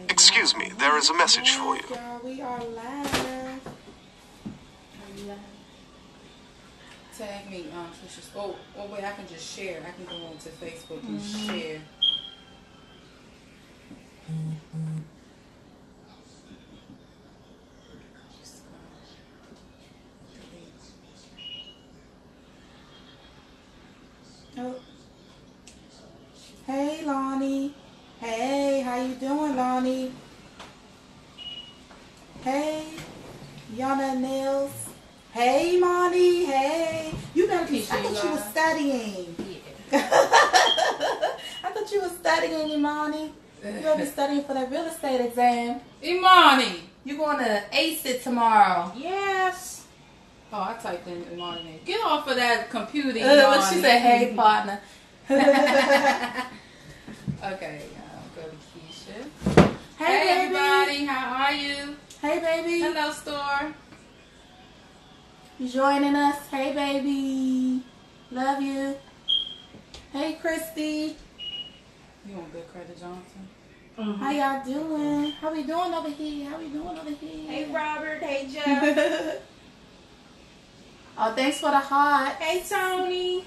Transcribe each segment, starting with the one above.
Excuse me, there is a message for you. Y'all, we are live. Tag me, Trisha. Oh, wait, I can just share. I can go on to Facebook and share. Oh. Hey, Lonnie. Hey, how you doing, Lonnie? Hey, Yana Nails. Hey, Monty. Hey, you better be. I thought you were studying. Yeah. I thought you were studying, Imani. You better be studying for that real estate exam. Imani, you going to ace it tomorrow? Yes. Oh, I typed in Imani name. Get off of that computer, Imani. What she said? Hey, partner. Okay, go to Keisha. Hey, baby. Everybody, how are you? Hey, baby. Hello, store. You joining us? Hey, baby. Love you. Hey, Christy. You want Good Credit Johnson? Mm-hmm. How y'all doing? How we doing over here? Hey, Robert. Hey, Joe. Oh, thanks for the heart. Hey, Tony.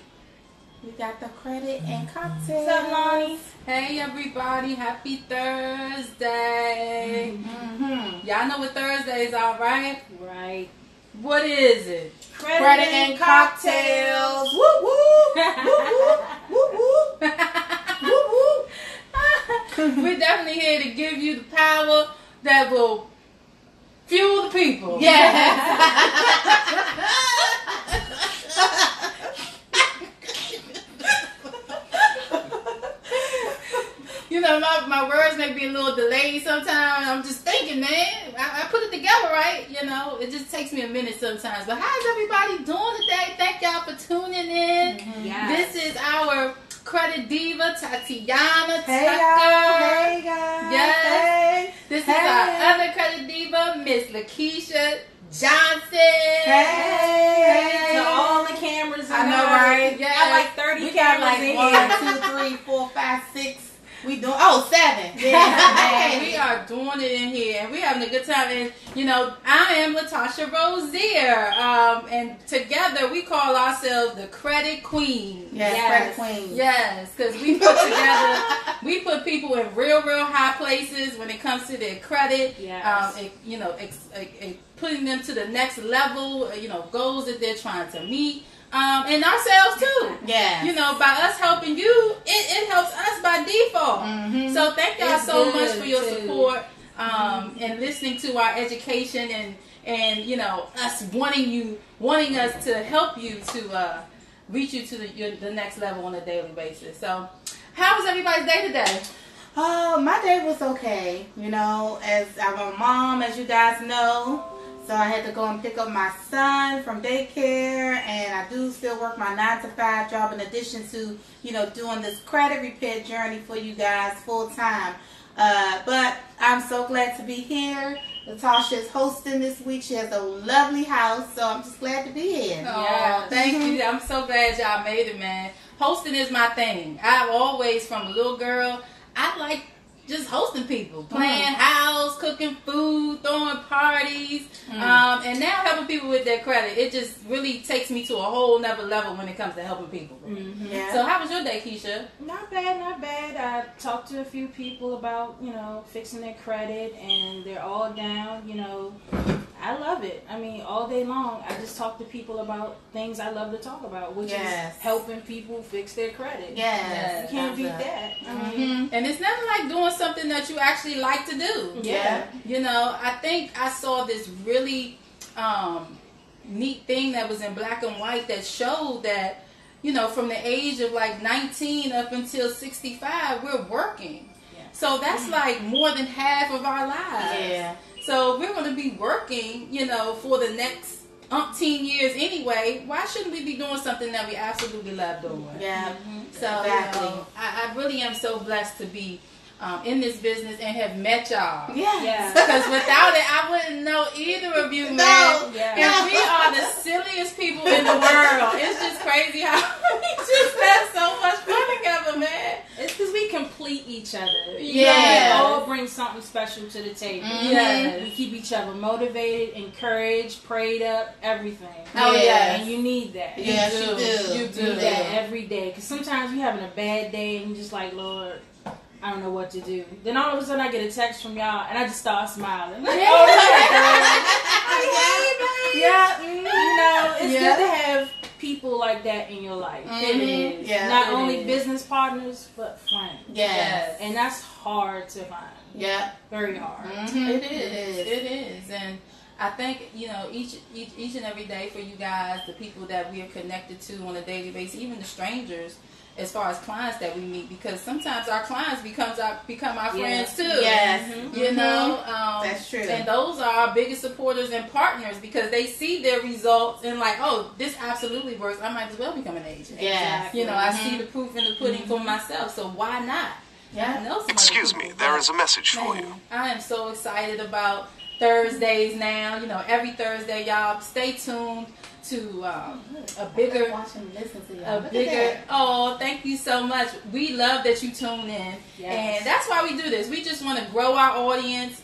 We got the credit and cocktails. What's up, Lonnie? Hey, everybody. Happy Thursday. Mm-hmm. Y'all know what Thursdays are, right? Right. What is it? Credit and cocktails. Woo woo. Woo woo. Woo woo. We're definitely here to give you the power that will fuel the people. Yes. You know, my words may be a little delayed sometimes. I'm just thinking, man. I put it together right. You know, it just takes me a minute sometimes. But how's everybody doing today? Thank y'all for tuning in. Mm-hmm. Yes. This is our credit diva, Tatiana Hey, Tucker. y'all. Hey, guys. Yes. Hey. This is Hey. our other credit diva, Miss Lakeisha Johnson. Hey. To all the cameras in I know, there. right? Yeah. Yes. Got like 30 We got cameras like in 1, here. 2, 3, 4, 5, 6. We doing 7. Yeah, we are doing it in here, and we're having a good time. And you know, I am Latasha Rozier, and together we call ourselves the Credit Queen. Yes, Yes. Credit Queen. Yes, because we put together, we put people in real high places when it comes to their credit. Yes. Putting them to the next level. Goals that they're trying to meet. And ourselves too. Yeah. You know, by us helping you, it helps us by default. Mm-hmm. So thank y'all It's so good, much for your too. support and listening to our education and you know us wanting us to help you to reach you to the next level on a daily basis. So, how was everybody's day today? Oh, my day was okay. You know, as I'm a mom, as you guys know. So I had to go and pick up my son from daycare, and I do still work my 9-to-5 job in addition to, doing this credit repair journey for you guys full time. But I'm so glad to be here. Latasha is hosting this week. She has a lovely house, so I'm just glad to be here. Oh, thank you. I'm so glad y'all made it, man. Hosting is my thing. I've always, from a little girl, I like just hosting people, playing house, cooking food, throwing parties, and now helping people with their credit. It just really takes me to a whole nother level when it comes to helping people. Mm-hmm. Yeah. So how was your day, Keisha? Not bad, not bad. I talked to a few people about, fixing their credit, and they're all down, I love it. I mean, all day long, I just talk to people about things I love to talk about, which is helping people fix their credit. Yes. You can't beat that. I mean, And it's never like doing something that you actually like to do. yeah. I think I saw this really neat thing that was in black and white that showed that, from the age of like 19 up until 65, we're working. Yeah. So that's like more than half of our lives. Yeah. So we're going to be working, for the next umpteen years anyway. Why shouldn't we be doing something that we absolutely love doing? Yeah. So Exactly. I really am so blessed to be in this business and have met y'all. Yeah. Because without it, I wouldn't know either of you, man. No. Yeah. And we are the silliest people in the world. It's just crazy how we just have so much fun together, man. It's because we complete each other. Yeah. We all bring something special to the table. Yes. We keep each other motivated, encouraged, prayed up, everything. Oh, yes. And you need that. Yes, You you do. do. You You do. need that every day. Because sometimes you're having a bad day and you're just like, Lord, I don't know what to do. Then all of a sudden I get a text from y'all and I just start smiling. Like, yeah, you know, it's good to have people like that in your life. It is. Yeah, Not it only is. business partners, but friends. Yes. And that's hard to find. Yeah. Very hard. Mhm. It is, and I think, you know, each and every day for you guys, the people that we are connected to on a daily basis, even the strangers, as far as clients that we meet, because sometimes our clients become our friends too. Yes. You know, That's true. And those are our biggest supporters and partners because they see their results and like, oh, this absolutely works. I might as well become an agent. Yes. You know, I see the proof in the pudding for myself, so why not? Yeah. I know some other Excuse me, people, there but, is a message for man, you. I am so excited about Thursdays now. You know, every Thursday, y'all stay tuned to a bigger. Watch and listen to y'all. A Look at bigger. that. Oh, thank you so much. We love that you tune in, Yes. and that's why we do this. We just want to grow our audience.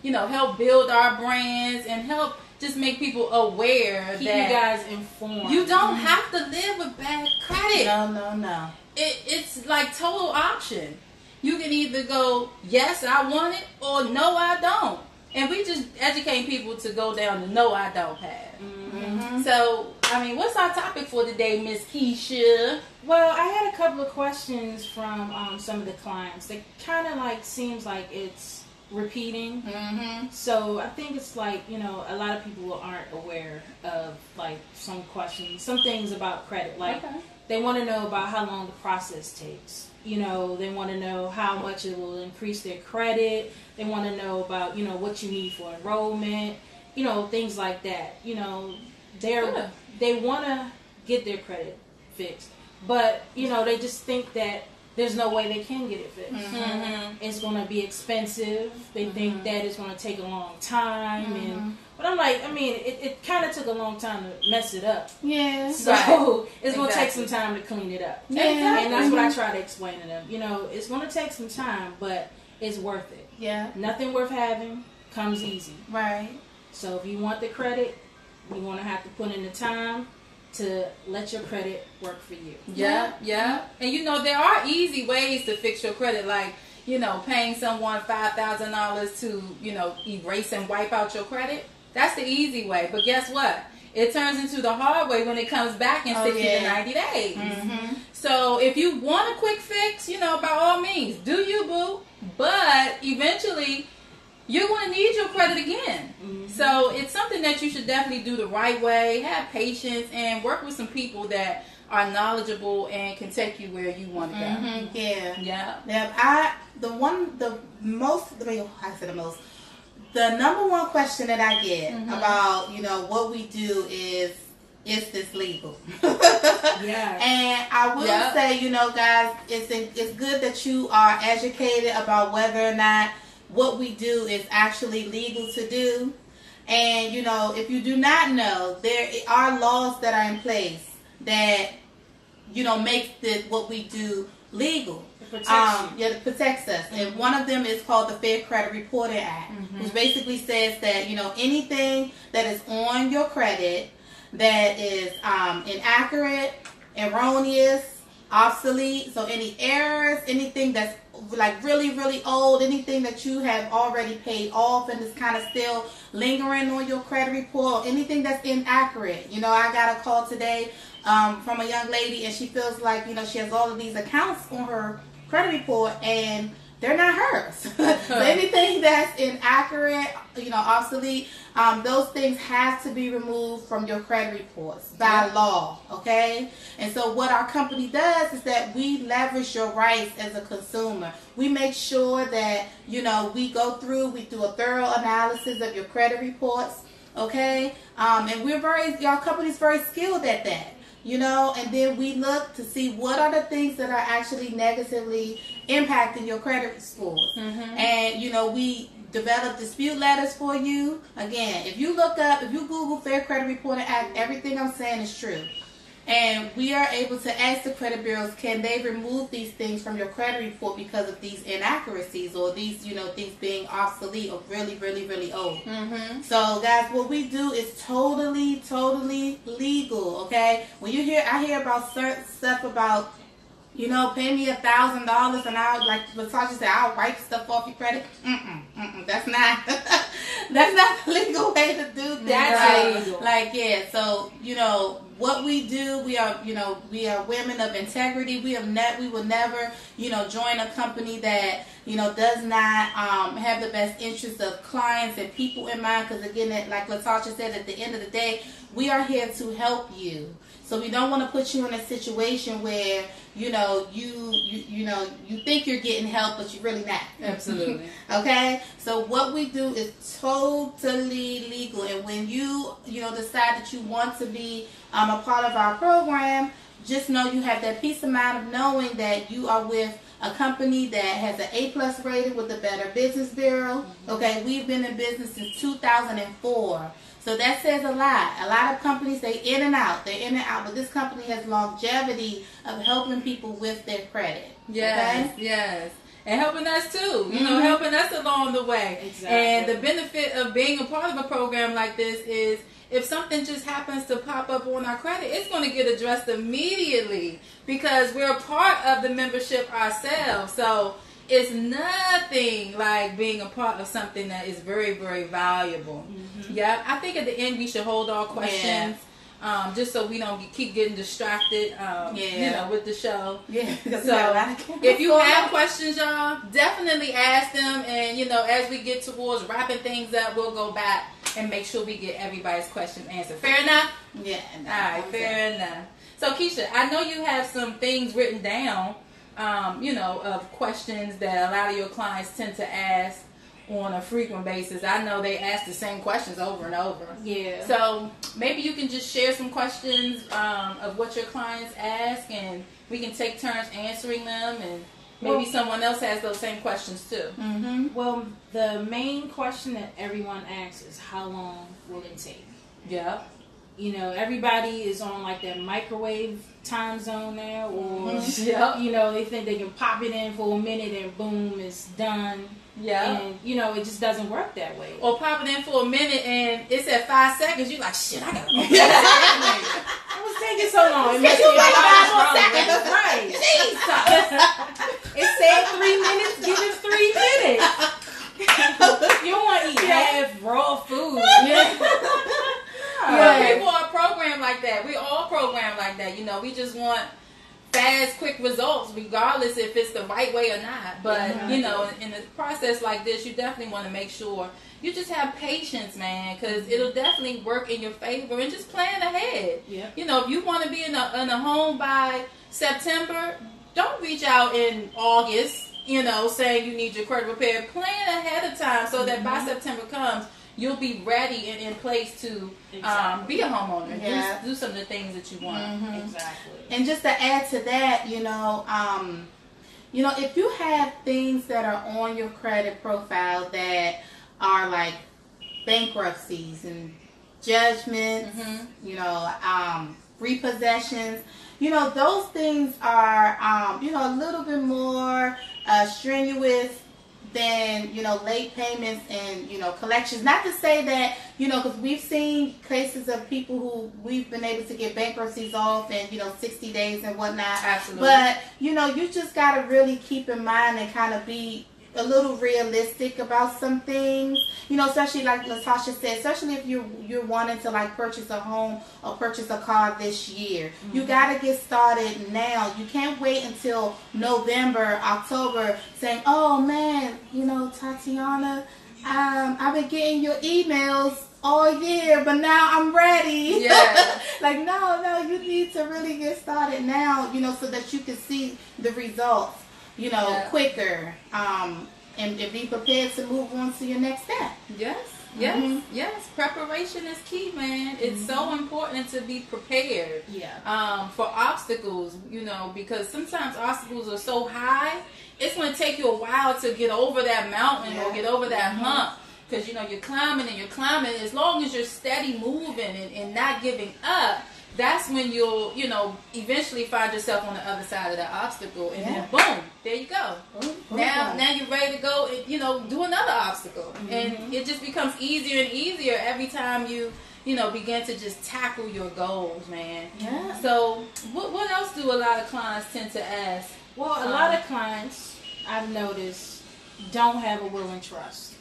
You know, help build our brands and help just make people aware Keep that you guys informed. you don't have to live with bad credit. No. It's like total option. You can either go, yes, I want it, or no, I don't. And we just educate people to go down the no, I don't path. Mm-hmm. So, I mean, what's our topic for today, Miss Keisha? Well, I had a couple of questions from some of the clients. That kind of like seems like it's repeating. Mm-hmm. So I think it's like, you know, a lot of people aren't aware of like some questions, some things about credit. Like they want to know about how long the process takes. You know, they want to know how much it will increase their credit. They want to know about, you know, what you need for enrollment, you know, things like that. You know, they want to get their credit fixed. But, you know, they just think that there's no way they can get it fixed. Mm-hmm. It's going to be expensive. They think that it's going to take a long time. But I'm like, I mean, it kind of took a long time to mess it up. Yeah. So it's going to take Exactly. some time to clean it up. Yeah. And that's what I try to explain to them. You know, it's going to take some time, but it's worth it. Yeah. Nothing worth having comes easy. Right. So if you want the credit, you're going to have to put in the time to let your credit work for you. Yeah. And you know, there are easy ways to fix your credit, like, you know, paying someone $5,000 to, you know, erase and wipe out your credit. That's the easy way. But guess what? It turns into the hard way when it comes back in 60 to 90 days. Mm-hmm. So if you want a quick fix, you know, by all means, do you, boo. But eventually, you're going to need your credit again. So it's something that you should definitely do the right way, have patience, and work with some people that are knowledgeable and can take you where you want to go. Yeah. Yeah. The number one question that I get about, you know, what we do is this legal? Yeah. And I will say, you know, guys, it's good that you are educated about whether or not what we do is actually legal to do. And, you know, if you do not know, there are laws that are in place that, you know, makes what we do legal. It protects you. It protects us. And one of them is called the Fair Credit Reporting Act, which basically says that, you know, anything that is on your credit that is inaccurate, erroneous, obsolete, so any errors, anything that's like really, really old, anything that you have already paid off and is kind of still lingering on your credit report, anything that's inaccurate. You know, I got a call today from a young lady, and she feels like, you know, she has all of these accounts on her credit report and they're not hers. So anything that's inaccurate, you know, obsolete, those things have to be removed from your credit reports by law, okay? And so what our company does is that we leverage your rights as a consumer. We make sure that, you know, we do a thorough analysis of your credit reports, okay? And our company's very skilled at that. You know, and then we look to see what are the things that are actually negatively impacting your credit scores. And, you know, we develop dispute letters for you. Again, if you Google Fair Credit Reporting Act, everything I'm saying is true. And we are able to ask the credit bureaus, can they remove these things from your credit report because of these inaccuracies or these, things being obsolete or really, really, really old. Mm-hmm. So, guys, what we do is totally, totally legal, okay? When I hear about certain stuff about, pay me $1,000 and like Latasha said, I'll wipe stuff off your credit. That's not the legal way to do things. That's illegal. So, what we do, we are women of integrity. We will never, join a company that, does not have the best interests of clients and people in mind. Because again, like Latasha said, at the end of the day, we are here to help you. So we don't want to put you in a situation where, you think you're getting help, but you're really not. Absolutely. Okay? So what we do is totally legal. And when you decide that you want to be a part of our program, just know you have that peace of mind of knowing that you are with a company that has an A+ rating with the Better Business Bureau. Okay? We've been in business since 2004. So that says a lot. A lot of companies, they're in and out. But this company has longevity of helping people with their credit. Yes, okay? yes. And helping us too. Helping us along the way. Exactly. And the benefit of being a part of a program like this is if something just happens to pop up on our credit, it's going to get addressed immediately because we're a part of the membership ourselves. So it's nothing like being a part of something that is very, very valuable. Mm-hmm. Yeah, I think at the end we should hold all questions, just so we don't keep getting distracted, with the show. Yeah. So if you have questions, y'all, definitely ask them. And as we get towards wrapping things up, we'll go back and make sure we get everybody's questions answered. Fair enough? Yeah. All right, fair enough. So Keisha, I know you have some things written down. Of questions that a lot of your clients tend to ask on a frequent basis. I know they ask the same questions over and over. Yeah. So maybe you can just share some questions of what your clients ask, and we can take turns answering them, and maybe someone else has those same questions too. Mm-hmm. Well, the main question that everyone asks is, how long will it take? Yeah. Everybody is on like that microwave time zone now, or they think they can pop it in for a minute and boom, it's done. Yeah. And it just doesn't work that way. Or pop it in for a minute and it's at 5 seconds. You're like, shit, I gotta go. It was taking so long. It must be like 5 more seconds. Right. It said 3 minutes. Give it 3 minutes. You don't want to eat half raw food. People are programmed like that. We all programmed like that. We just want fast, quick results, regardless if it's the right way or not. But, in a process like this, you definitely want to make sure you just have patience, man, because it'll definitely work in your favor, and just plan ahead. Yeah. If you want to be in a home by September, don't reach out in August, saying you need your credit repair. Plan ahead of time so that by September comes, you'll be ready and in place to be a homeowner. Yeah. Do some of the things that you want. Mm-hmm. Exactly. And just to add to that, if you have things that are on your credit profile that are like bankruptcies and judgments, repossessions, those things are, a little bit more strenuous than late payments and collections. Not to say that because we've seen cases of people who we've been able to get bankruptcies off in 60 days and whatnot. Absolutely. But you just got to really keep in mind and kind of be a little realistic about some things, especially like Latasha said, especially if you're wanting to like purchase a home or purchase a car this year. Mm-hmm. You got to get started now. You can't wait until November, October saying, oh man, Tatiana, I've been getting your emails all year, but now I'm ready. Yeah. Like, no, you need to really get started now, so that you can see the results. Quicker, and be prepared to move on to your next step. Yes. Preparation is key, man. It's so important to be prepared. Yeah. For obstacles, because sometimes obstacles are so high, it's going to take you a while to get over that mountain or get over that hump. Because, you're climbing and you're climbing. As long as you're steady moving and not giving up, that's when you'll, eventually find yourself on the other side of that obstacle, and then boom, there you go. Now you're ready to go, and, do another obstacle, and it just becomes easier and easier every time you, begin to just tackle your goals, man. Yeah. So, what else do a lot of clients tend to ask? Well, a lot of clients I've noticed don't have a will and trust.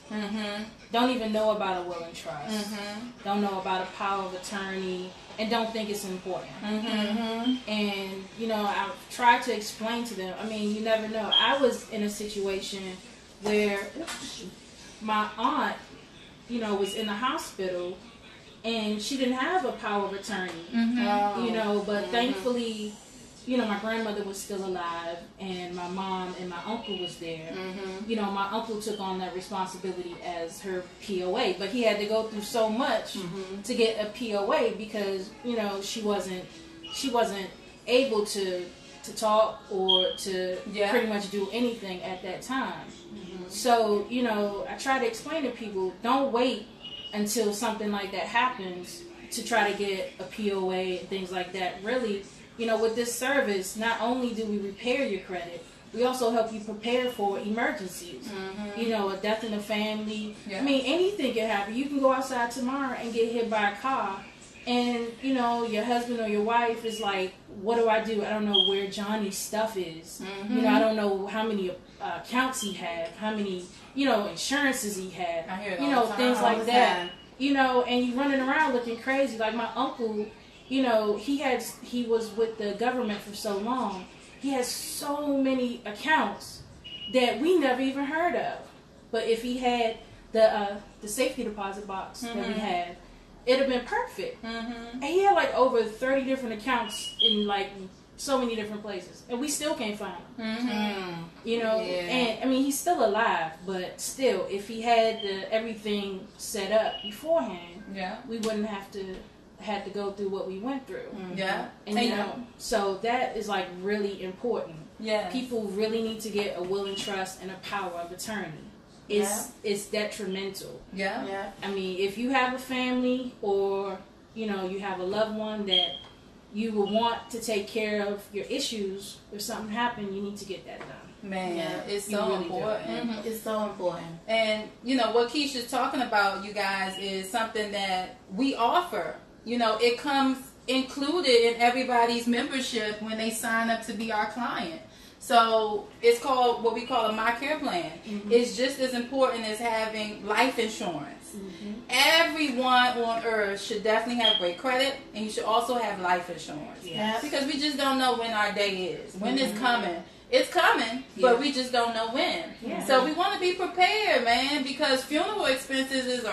Don't even know about a will and trust. Don't know about a power of attorney, and don't think it's important. And I've tried to explain to them. I mean, you never know. I was in a situation where my aunt, was in the hospital, and she didn't have a power of attorney. But thankfully, my grandmother was still alive, and my mom and my uncle was there. My uncle took on that responsibility as her POA, but he had to go through so much to get a POA because, she wasn't able to talk or to pretty much do anything at that time. So, I try to explain to people, don't wait until something like that happens to try to get a POA and things like that. Really, with this service, not only do we repair your credit, we also help you prepare for emergencies. A death in the family. I mean, anything can happen. You can go outside tomorrow and get hit by a car, and, your husband or your wife is like, what do? I don't know where Johnny's stuff is. I don't know how many accounts he had, how many, insurances he had. I hear it all the time. Things like that. And you running around looking crazy. Like my uncle, he was with the government for so long. He has so many accounts that we never even heard of. But if he had the safety deposit box that we had, it'd have been perfect. And he had like over 30 different accounts in like so many different places, and we still can't find him. And I mean, he's still alive, but still, if he had everything set up beforehand, we wouldn't have to go through what we went through. And so that is like really important. People really need to get a will and trust and a power of attorney. It's detrimental. I mean, if you have a family or you have a loved one that you will want to take care of your issues, if something happened, you need to get that done. Man, it's so really important. It's so important. And what Keisha's talking about, you guys, is something that we offer. It comes included in everybody's membership when they sign up to be our client. So it's called what we call a My Care plan. It's just as important as having life insurance. Everyone on earth should definitely have great credit, and you should also have life insurance. Because we just don't know when our day is, when it's coming. It's coming, but we just don't know when. So we want to be prepared, man, because funeral expenses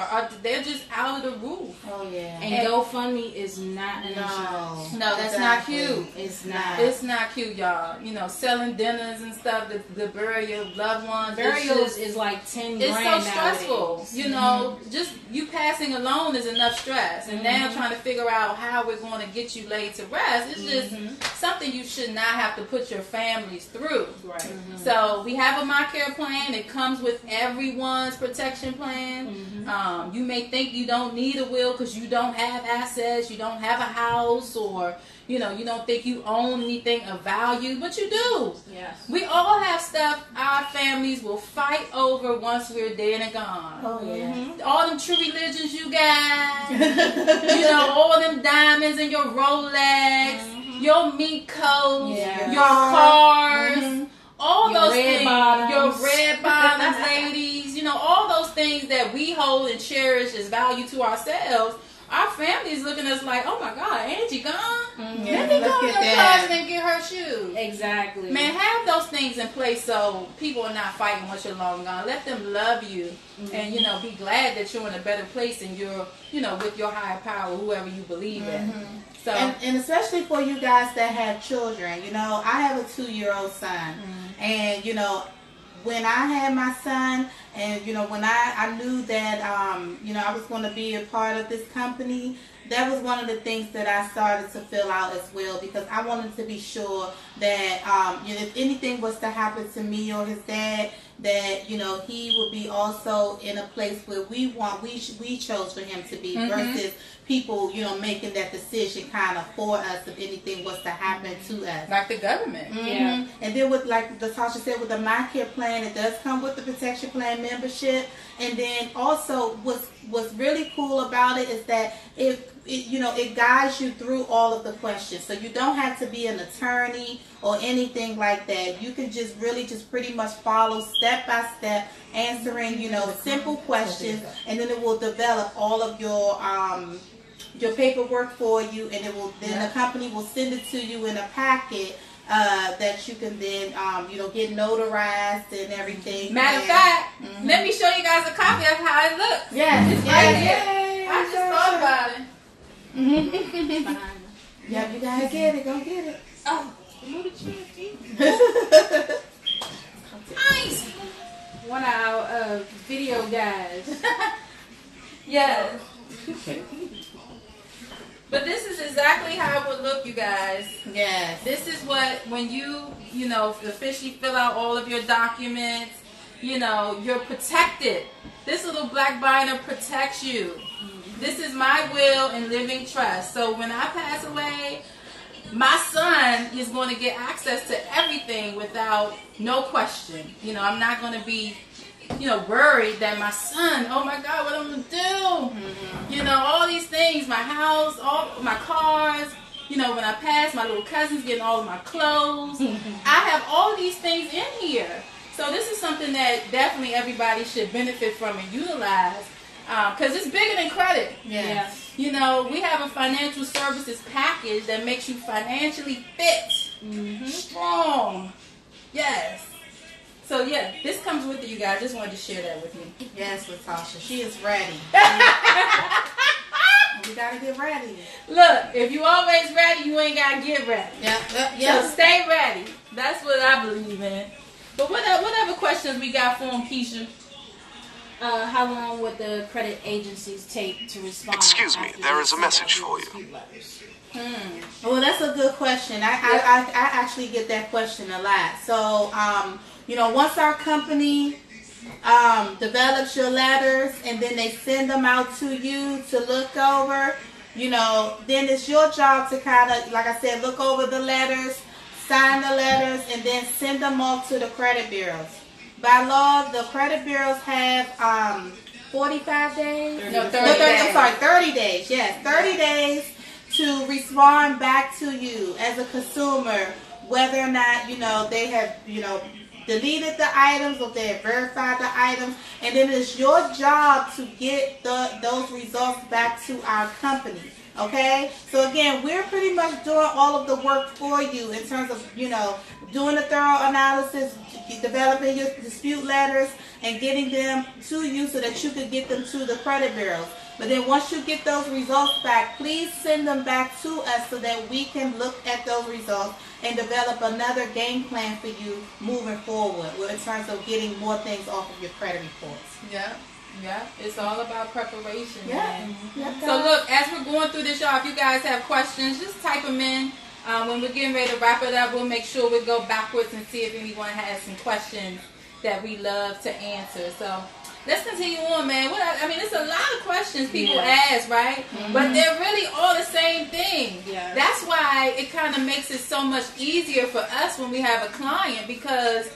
they're just out of the roof. And GoFundMe is not an insurance. No, that's not cute. It's not. It's not cute, y'all. Selling dinners and stuff to bury your loved ones. Burials is like $10 grand. It's so stressful. Nowadays. Just you passing alone is enough stress, and now trying to figure out how we're going to get you laid to rest. It's just something you should not have to put your families through. So we have a My Care plan. It comes with everyone's protection plan. You may think you don't need a will because you don't have assets, you don't have a house, or you don't think you own anything of value, but you do. We all have stuff our families will fight over once we're dead and gone. All them true religions you got, all them diamonds in your Rolex, your mink coats, your cars, all your those red things, bottoms. your red bottoms, ladies, all those things that we hold and cherish as value to ourselves. Our family's looking at us like, oh my God, Angie gone? Let me go to the closet and get her shoes. Exactly. Man, have those things in place so people are not fighting once you're long gone. Let them love you and, be glad that you're in a better place and you're, with your higher power, whoever you believe in. So, and especially for you guys that have children, I have a 2-year-old son. And, when I had my son, and when I knew that I was going to be a part of this company, that was one of the things that I started to fill out as well, because I wanted to be sure that if anything was to happen to me or his dad, that, you know, he would be also in a place where we chose for him to be, versus people, you know, making that decision kind of for us if anything was to happen to us. Like the government. Yeah. And then with, like Latasha said, with the My Care plan, it does come with the protection plan membership. And then also what's really cool about it is that it guides you through all of the questions. So you don't have to be an attorney or anything like that. You can just really just pretty much follow step by step, answering, you know, simple questions, and then it will develop all of your paperwork for you, and then the company will send it to you in a packet that you can then get notarized and everything. Matter of fact, let me show you guys a copy of how it looks. Yes, It's right here. I just thought about it. Yep, you gotta get it. Go get it. Oh, nice. One of our video guys. Yes. But this is exactly how it would look, you guys. Yes. This is what, when you officially fill out all of your documents, you're protected. This little black binder protects you. This is my will and living trust. So when I pass away, my son is going to get access to everything without no question. I'm not going to be, worried that my son, oh my God, what I'm going to do? All these things, my house, all my cars, when I pass, my little cousin's getting all of my clothes. I have all these things in here. So this is something that definitely everybody should benefit from and utilize, because it's bigger than credit. Yes. We have a financial services package that makes you financially fit, strong. Yes. So yeah, this comes with it, you guys. Just wanted to share that with you. Yes, Latasha. She is ready. We gotta get ready. Look, if you always ready, you ain't gotta get ready. Yep. So stay ready. That's what I believe in. But what other questions we got for him, Keisha? How long would the credit agencies take to respond? Excuse me, there is a message for you. Well, that's a good question. I actually get that question a lot. So, once our company develops your letters and then they send them out to you to look over, then it's your job to kind of, like I said, look over the letters, sign the letters, and then send them off to the credit bureaus. By law, the credit bureaus have 45 days? 30 days. Yes, 30 days to respond back to you as a consumer, whether or not, they have, deleted the items or they have verified the items. And then it's your job to get those results back to our company. Okay? So again, we're pretty much doing all of the work for you in terms of, doing a thorough analysis, developing your dispute letters, and getting them to you so that you could get them to the credit bureaus. But then once you get those results back, please send them back to us so that we can look at those results and develop another game plan for you moving forward in terms of getting more things off of your credit reports. Yeah, it's all about preparation, man. Yeah. So look, as we're going through this, y'all, if you guys have questions, just type them in. When we're getting ready to wrap it up, we'll make sure we go backwards and see if anyone has some questions that we love to answer. So let's continue on, man. There's a lot of questions people ask, right? But they're really all the same thing. Yeah. That's why it kind of makes it so much easier for us when we have a client, because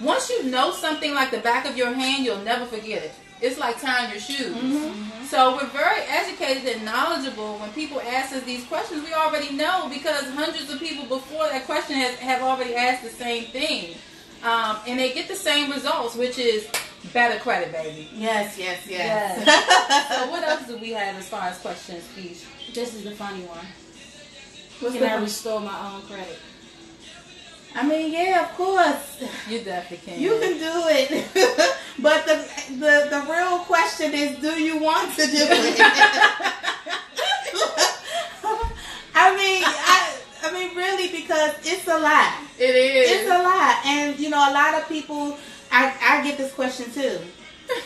once you know something like the back of your hand, you'll never forget it. It's like tying your shoes. So we're very educated and knowledgeable. When people ask us these questions, we already know, because hundreds of people before that question have already asked the same thing. And they get the same results, which is better credit, baby. Yes. So what else do we have as far as questions, Keisha? This is the funny one. What's Can I restore my own credit? Yeah, of course. You definitely can. You can do it. But the real question is, do you want to do it? Really, because it's a lot. It is. It's a lot. And, a lot of people, I get this question too.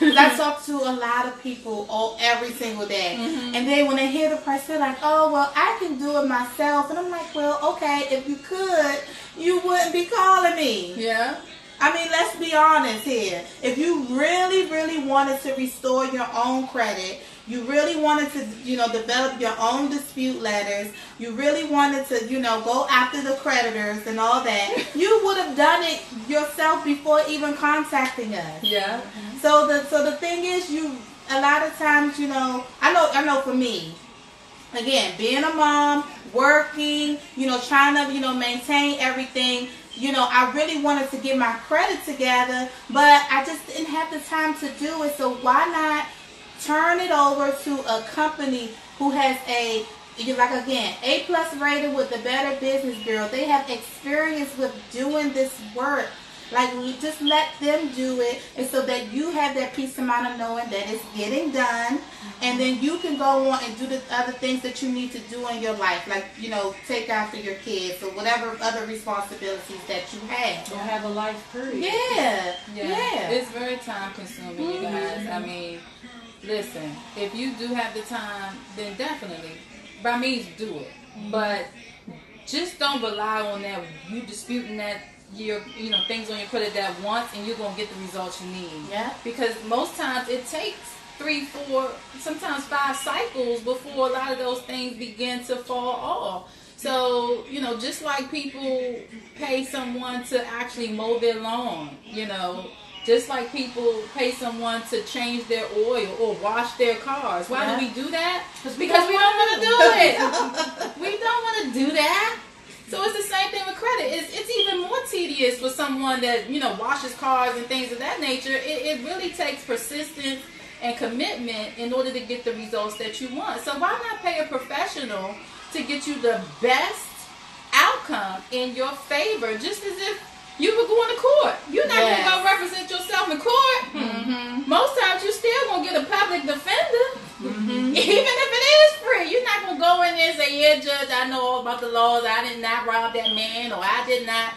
I talk to a lot of people every single day. And then when they hear the price, they're like, oh, well, I can do it myself. And I'm like, well, okay, if you could, you wouldn't be calling me. Yeah. I mean, let's be honest here. If you really, really wanted to restore your own credit, you really wanted to, develop your own dispute letters, you really wanted to, go after the creditors and all that, you would have done it yourself before even contacting us. Yeah. So the thing is, a lot of times, I know for me, again, being a mom, working, trying to, maintain everything, I really wanted to get my credit together, but I just didn't have the time to do it. So why not turn it over to a company who has A+ rated with the Better Business Bureau. They have experience with doing this work. Like, just let them do it, and so that you have that peace of mind of knowing that it's getting done, and then you can go on and do the other things that you need to do in your life, like, take after your kids or whatever other responsibilities that you have. Or have a life period. Yeah. It's very time consuming, you guys. I mean, listen, if you do have the time, then definitely, by means, do it. But just don't rely on that, you disputing that, things on your credit that once, and you're going to get the results you need. Yeah. Because most times it takes 3, 4, sometimes 5 cycles before a lot of those things begin to fall off. So, just like people pay someone to actually mow their lawn, just like people pay someone to change their oil or wash their cars. Why do we do that? Because we don't want to do it. We don't want to do that. So it's the same thing with credit. It's even more tedious for someone that, washes cars and things of that nature. It really takes persistence and commitment in order to get the results that you want. So why not pay a professional to get you the best outcome in your favor, just as if you were going to court. You're not going to go represent yourself in court. Mm-hmm. Most times you're still going to get a public defender. Mm-hmm. Even if it is free. You're not going to go in there and say, yeah, judge, I know all about the laws. I did not rob that man, or I did not,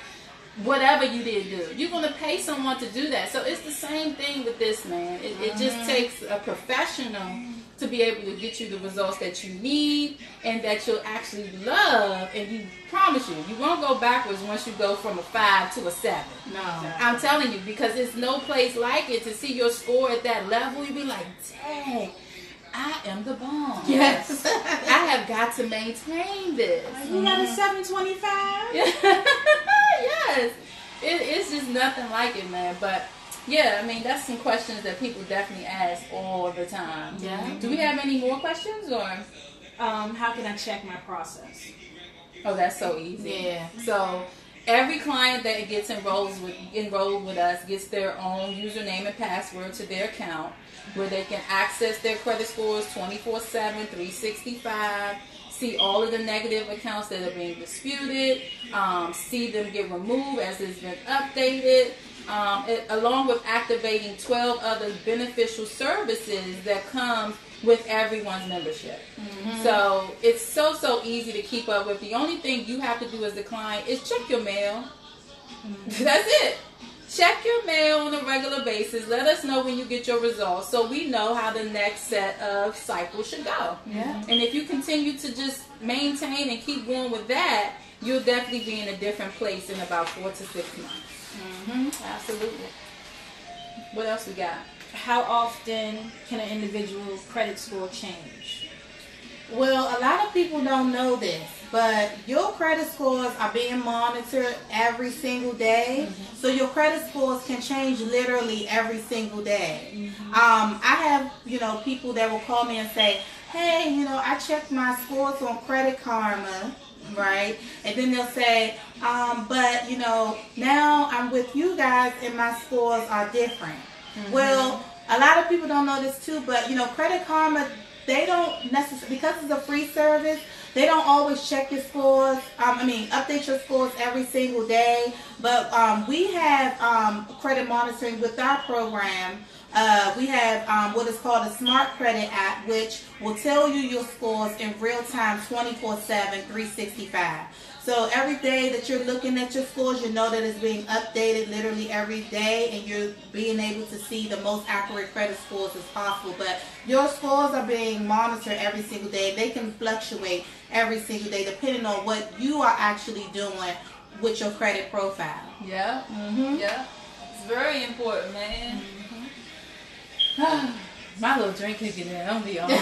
whatever you did do. You're going to pay someone to do that. So it's the same thing with this, man. It just takes a professional to be able to get you the results that you need and that you'll actually love, and you promise you won't go backwards once you go from a 5 to a 7. No. I'm telling you, because there's no place like it to see your score at that level. You be like, dang, I am the bomb. Yes. I have got to maintain this. You got a 725? Yes. It's just nothing like it, man. But yeah, I mean, that's some questions that people definitely ask all the time. Yeah. Do we have any more questions, or? How can I check my process? Oh, that's so easy. Yeah. So every client that gets enrolled with us gets their own username and password to their account, where they can access their credit scores 24/7, 365. See all of the negative accounts that are being disputed, see them get removed as it's been updated, along with activating 12 other beneficial services that come with everyone's membership. Mm-hmm. So it's so easy to keep up with. The only thing you have to do as the client is check your mail. Mm-hmm. That's it. Check your mail on a regular basis. Let us know when you get your results so we know how the next set of cycles should go. Yeah. And if you continue to just maintain and keep going with that, you'll definitely be in a different place in about 4 to 6 months. Mm-hmm. Absolutely. What else we got? How often can an individual credit score change? Well, a lot of people don't know this, but your credit scores are being monitored every single day. Mm-hmm. So your credit scores can change literally every single day. Mm-hmm. I have, people that will call me and say, hey, I checked my scores on Credit Karma, right? And then they'll say, but, now I'm with you guys and my scores are different. Mm-hmm. Well, a lot of people don't know this too, but, Credit Karma, they don't necessarily, because it's a free service, they don't always check your scores, update your scores every single day. But we have credit monitoring with our program. We have what is called a Smart Credit app, which will tell you your scores in real time 24/7, 365. So every day that you're looking at your scores, you know that it's being updated literally every day, and you're being able to see the most accurate credit scores as possible. But your scores are being monitored every single day. They can fluctuate every single day depending on what you are actually doing with your credit profile. Yeah. Mm-hmm. Yeah. very important, man. My little drink kicking in. I'm be on. Credit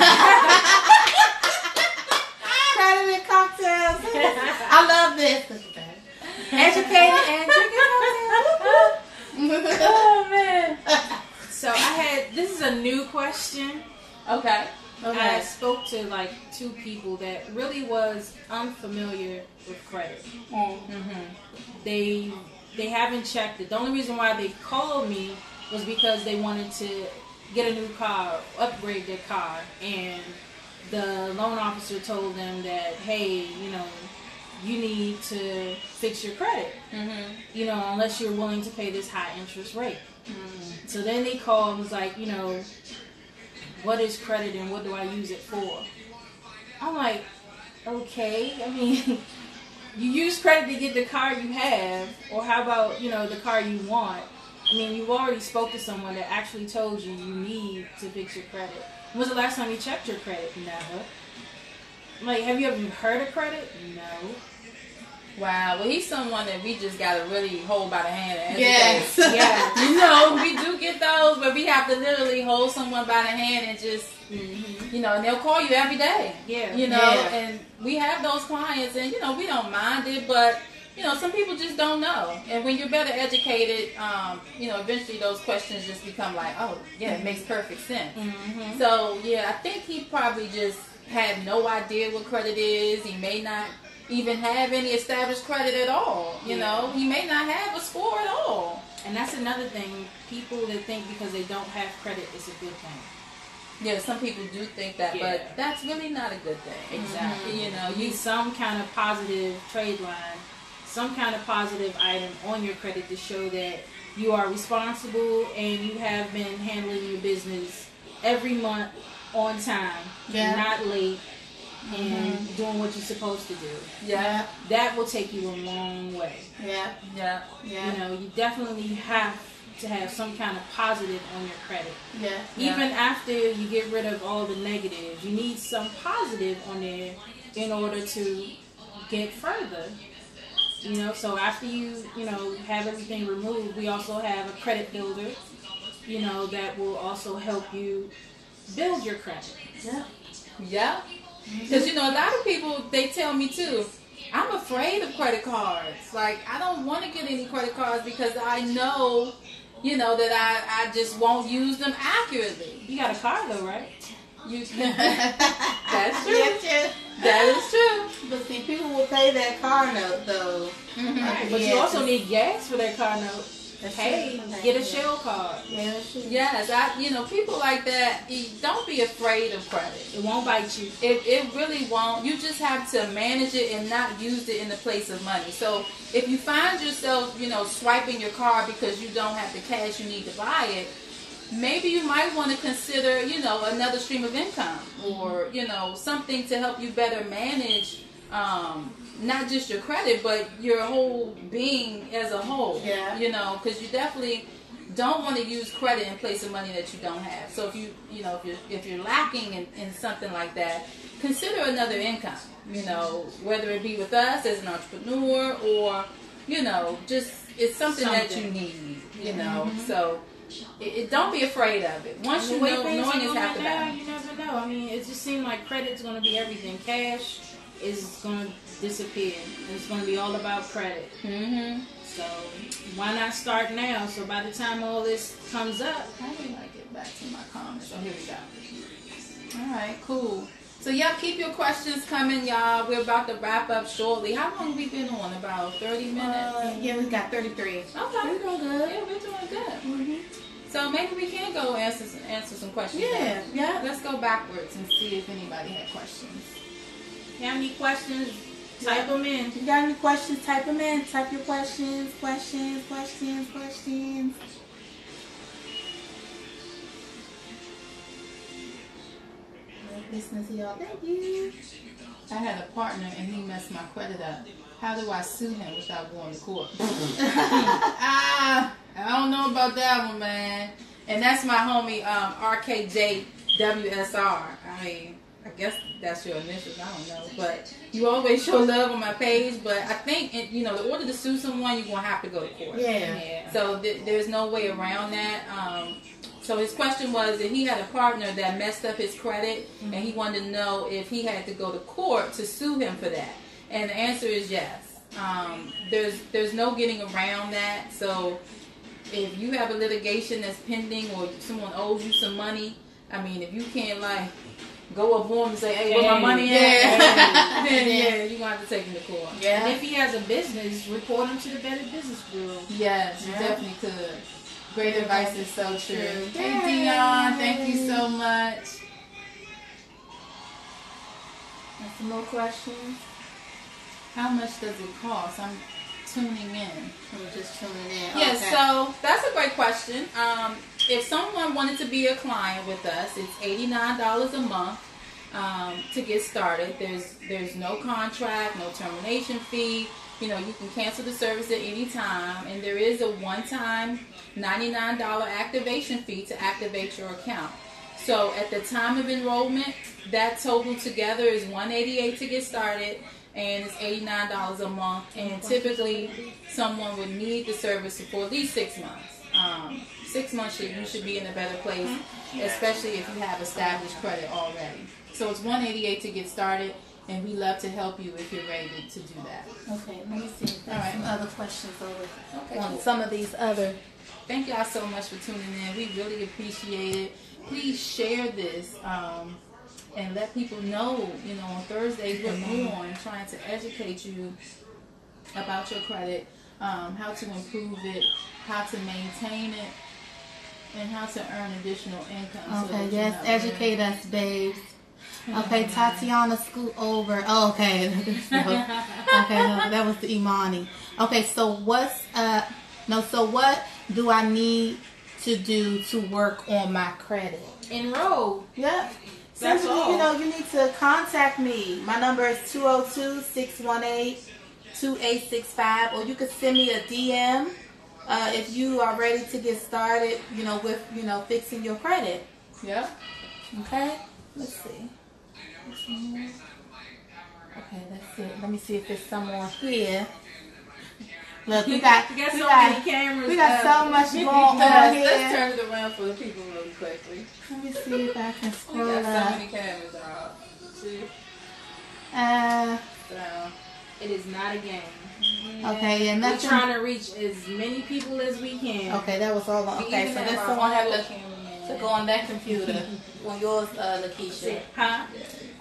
and cocktails. I love this. Educated and drinking cocktails. Oh man. So this is a new question. Okay. I spoke to like 2 people that really was unfamiliar with credit. They haven't checked it. The only reason why they called me was because they wanted to get a new car, upgrade their car, and the loan officer told them that, hey, you need to fix your credit, unless you're willing to pay this high interest rate. So then they called and was like, what is credit and what do I use it for? I'm like, okay, I mean, you use credit to get the car you have, or how about, the car you want? I mean, you've already spoke to someone that actually told you need to fix your credit. When was the last time you checked your credit? Never. Like, have you ever heard of credit? No. Wow. Well, he's someone that we just got to really hold by the hand and Yes. Yeah. We do get those, but we have to literally hold someone by the hand and just, and they'll call you every day. Yeah. And we have those clients and, we don't mind it, but, some people just don't know. And when you're better educated, eventually those questions just become like, oh, yeah, it makes perfect sense. So, yeah, I think he probably just had no idea what credit is. He may not even have any established credit at all. He may not have a score at all. And that's another thing. People that think because they don't have credit is a good thing. Yeah, some people do think that, but that's really not a good thing. Exactly. You need some kind of positive trade line, some kind of positive item on your credit to show that you are responsible and you have been handling your business every month on time, not late, and doing what you're supposed to do. Yeah. That will take you a long way. Yeah. You definitely have to have some kind of positive on your credit. Yeah. Even after you get rid of all the negatives, you need some positive on there in order to get further. So after you have everything removed, we also have a credit builder, that will also help you build your credit. Yeah. Because, a lot of people, they tell me too, I'm afraid of credit cards. Like, I don't want to get any credit cards because I know, that I just won't use them accurately. You got a car though, right? That's true. Yes. That is true. But see, people will pay that car note though. Right. But you also need gas for that car note. Hey, get a Shell card. Yes, people like that, don't be afraid of credit. It won't bite you. It really won't. You just have to manage it and not use it in the place of money. So if you find yourself, swiping your card because you don't have the cash you need to buy it, maybe you might want to consider, another stream of income or, something to help you better manage not just your credit, but your whole being as a whole. Yeah. Because you definitely don't want to use credit in place of money that you don't have. So if you're lacking in something like that, consider another income. Whether it be with us as an entrepreneur or just it's something that you need. So. Don't be afraid of it. Once you know, knowing is half the battle. You never know. I mean, it just seems like credit's going to be everything. Cash is going to disappear. It's going to be all about credit. So why not start now? So by the time all this comes up, how do I get back to my comments? Oh, here we go. All right, cool. So keep your questions coming, y'all. We're about to wrap up shortly. How long have we been on? About 30 minutes? We got 33. Okay. We're doing good. Yeah, we're doing good. So maybe we can go answer some questions. Yeah. Let's go backwards and see if anybody had questions. If you have any questions, type them in. If you got any questions, type them in. Type your questions. Listening to y'all. Thank you. I had a partner and he messed my credit up. How do I sue him without going to court? I don't know about that one, man. And that's my homie, RKJ WSR. I mean, I guess that's your initials. I don't know, but you always show love on my page. But I think, in order to sue someone, you're gonna have to go to court. Yeah. So there's no way around that. So his question was that he had a partner that messed up his credit, and he wanted to know if he had to go to court to sue him for that. And the answer is yes. There's no getting around that. So if you have a litigation that's pending or someone owes you some money, I mean, if you can't go up on him and say, hey, where my money at? Then you're going to have to take him to court. Yeah. And if he has a business, report him to the Better Business Bureau. Yes, you definitely could. Great advice is so true. Hey, Dion, thank you so much. Got some more questions? How much does it cost? I'm tuning in. We're just tuning in. Yes, Okay. so that's a great question. If someone wanted to be a client with us, it's $89 a month to get started. There's no contract, no termination fee. You can cancel the service at any time, and there is a one-time $99 activation fee to activate your account. So at the time of enrollment, that total together is $188 to get started, and it's $89 a month. And typically, someone would need the service for at least 6 months. 6 months, you should be in a better place, especially if you have established credit already. So it's $188 to get started, and we love to help you if you're ready to do that. Okay, let me see if there's All right. some other questions over Okay, on cool. some of these other. Thank y'all so much for tuning in. We really appreciate it. Please share this and let people know, on Thursdays we're on trying to educate you about your credit, how to improve it, how to maintain it, and how to earn additional income. Okay, yes, educate us, babes. Okay, Tatiana, scoot over. Oh, okay. Okay, no, that was the Imani. Okay, so what do I need to do to work on my credit? Enroll. Yep. That's Simply, all. you need to contact me. My number is 202-618-2865, or you could send me a DM if you are ready to get started, with, fixing your credit. Yep. Okay? Let's see. Okay, that's it. Let me see if there's someone here. Look, we got so many cameras. We got so much going on Let's here. turn it around for the people really quickly. Let me see if I can We scroll got so up. many cameras out. See? So, It is not a game. Okay, yeah, We're nothing. trying to reach as many people as we can. Okay, that was all on. Okay, so even this our someone have little to cameraman. go on that computer. On yours, Lakeisha. Huh?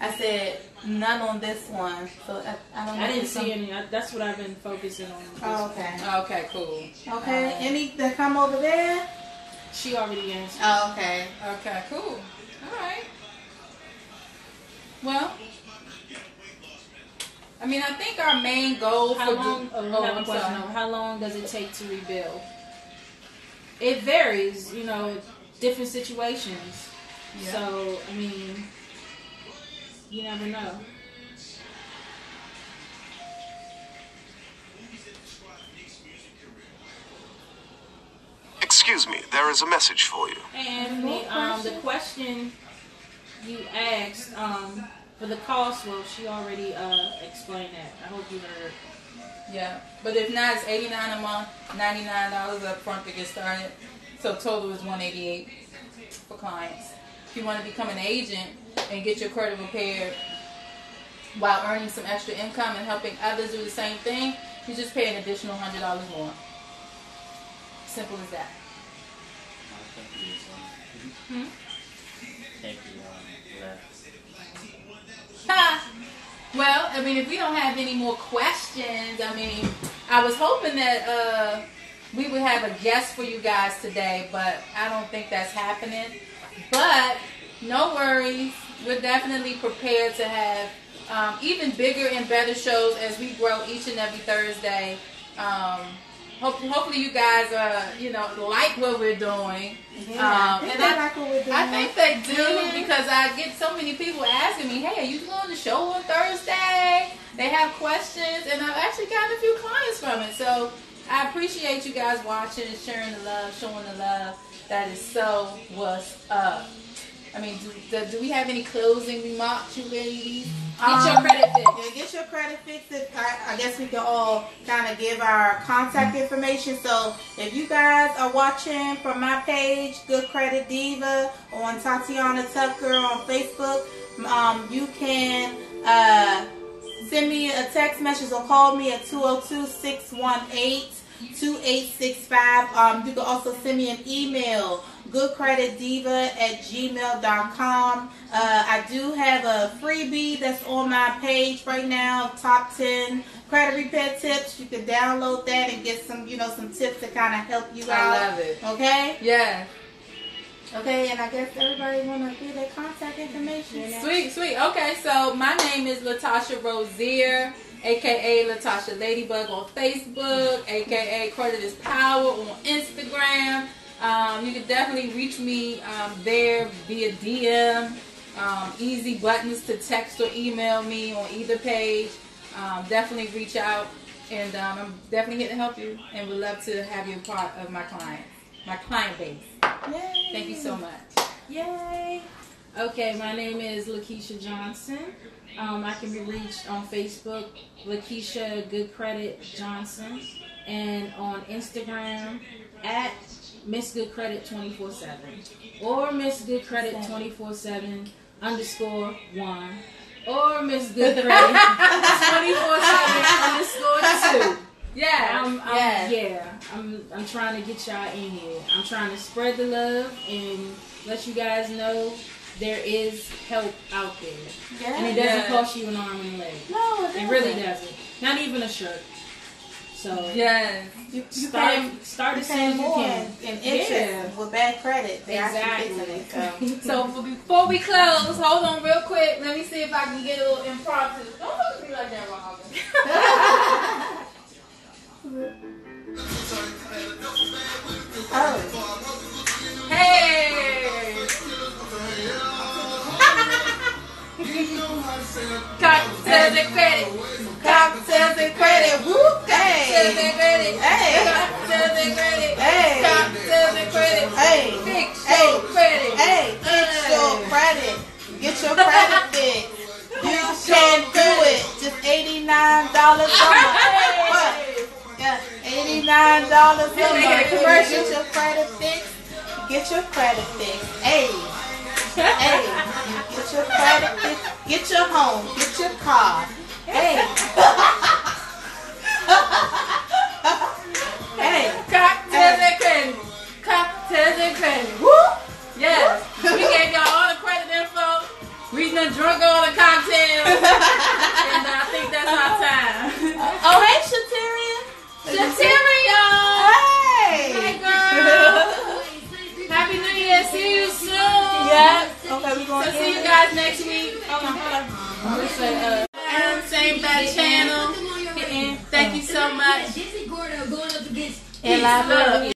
I said none on this one, so I don't know. I if didn't it's see any. That's what I've been focusing on. Oh, okay. Okay, cool. Okay, any that come over there? She already answered. Oh, okay. Okay, cool. All right. Well, I mean, I think our main goal How for long? oh, I have a I'm question. sorry. How long does it take to rebuild? It varies, different situations. Yeah. So I mean, you never know. Excuse me, there is a message for you. And the question you asked for the cost, well, she already explained that. I hope you heard. Yeah, but if not, it's $89 a month, $99 up front to get started. So total is $188 for clients. If you want to become an agent and get your credit repaired while earning some extra income and helping others do the same thing, you just pay an additional $100 more. Simple as that. Thank you for that. Ha! Well, I mean, if we don't have any more questions, I mean, I was hoping that we would have a guest for you guys today, but I don't think that's happening. But no worries, we're definitely prepared to have even bigger and better shows as we grow each and every Thursday. Hopefully you guys like what we're doing. And I think they do because I get so many people asking me, hey, are you doing the show on Thursday? They have questions, and I've actually gotten a few clients from it. So I appreciate you guys watching and sharing the love, showing the love. That is so what's up. I mean, do we have any closing remarks, you ladies? Get your credit fixed. Yeah, get your credit fixed. I guess we can all kind of give our contact information. So if you guys are watching from my page, Good Credit Diva, on Tatiana Tucker on Facebook, you can send me a text message or call me at 202-618-2865. You can also send me an email, goodcreditdiva@gmail.com. I do have a freebie that's on my page right now, top 10 credit repair tips. You can download that and get some, some tips to kind of help you out. I love it. Okay? Yeah. Okay, and I guess everybody want to give their contact information. Sweet. Okay, so my name is Latasha Rozier, a.k.a. Latasha Ladybug on Facebook, a.k.a. Credit is Power on Instagram. You can definitely reach me there via DM. Easy buttons to text or email me on either page. Definitely reach out, and I'm definitely here to help you, and would love to have you a part of my client base. Yay. Thank you so much. Yay! Okay, my name is Lakeisha Johnson. I can be reached on Facebook, Lakeisha Good Credit Johnson, and on Instagram at Miss Good Credit 24/7 or Miss Good Credit 24/7_1 or Miss Good Credit 24/7_2. Yeah, I'm trying to get y'all in here. I'm trying to spread the love and let you guys know there is help out there. Yeah. And it doesn't cost you an arm and a leg. No, it really doesn't. Not even a shirt. So yes, you start as soon as you can. In interest with bad credit. Exactly. So before we close, hold on real quick. Let me see if I can get a little impromptu. Don't look at me like that, Robin. Oh. Hey! Cocktails and credit. Cocktails and credit. Whoop. Hey. Cocktails and credit. Hey. Cocktails and credit. Hey. Cocktails and credit. Hey. Fix your credit. Hey. Fix your credit. Get your credit fixed. You can do it. Just $89 a month. What? Yeah, $89 a month. Get your credit fixed. Get your credit fixed. Hey. Hey. Get your credit fixed. Get your home. Get your car. Hey. Hey. Cocktails and credit. Cocktails and credit. Woo. Yes. We gave y'all all the credit info. We done drunk all the cocktails. And I think that's our time. Oh, hey, Shateria. Shateria! Hey. Hey, girl. Happy New Year. See you soon. Yeah. Okay, we're going So to see you guys next week. Hold on. Same bad channel. Thank you so much. And I love you.